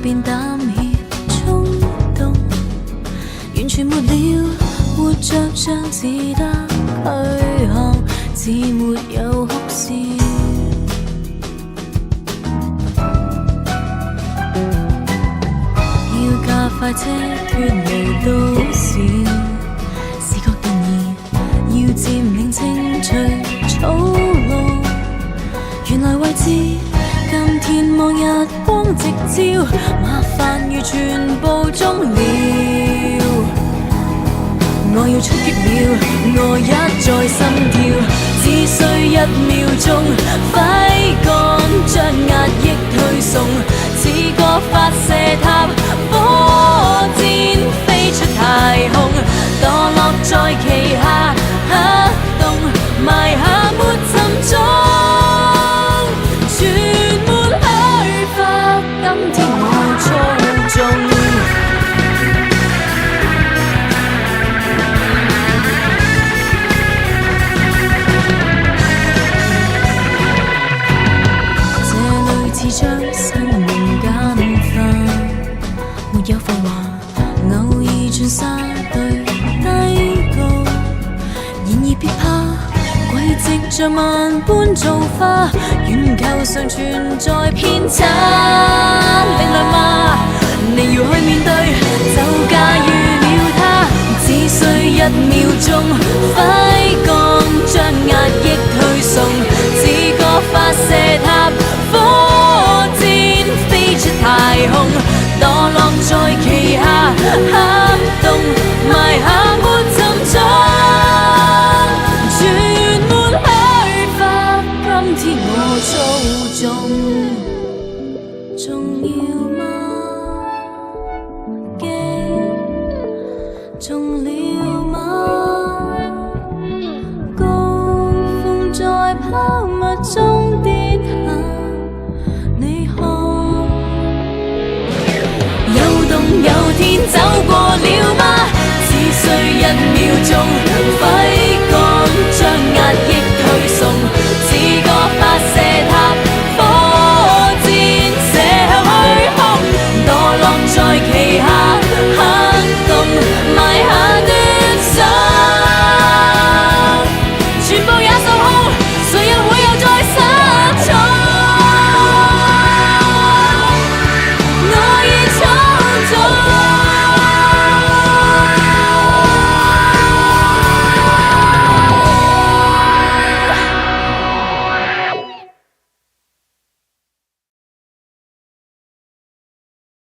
變膽怯衝動，完全沒了活着像自得軀殼，似沒有哭笑。要加快車脫離都市，視覺定義要佔領清脆草路，原來位置今天望日光直照，麻煩如全部終了。我要出擊了，我一再心跳，只需1秒鐘，揮桿將壓抑推送，似個發射塔，火箭飛出太空，墮落在旗下，黑洞埋下沒沉重。今天我操縱，這類似將生命簡化，沒有浮華，偶爾轉沙對低谷，然而別怕，軌跡像萬般造化，圓球上存在偏差，力量嗎？你要去面對，就駕馭了它，只需1秒鐘，揮桿將壓抑推送，似個發射塔，火箭飛出太空，墮落在旗下，黑洞埋下沒沉重。今天我操縱，重要嗎？重了嗎？高峰在拋物中跌下，你看，有洞有天走過了嗎？只需1秒鐘。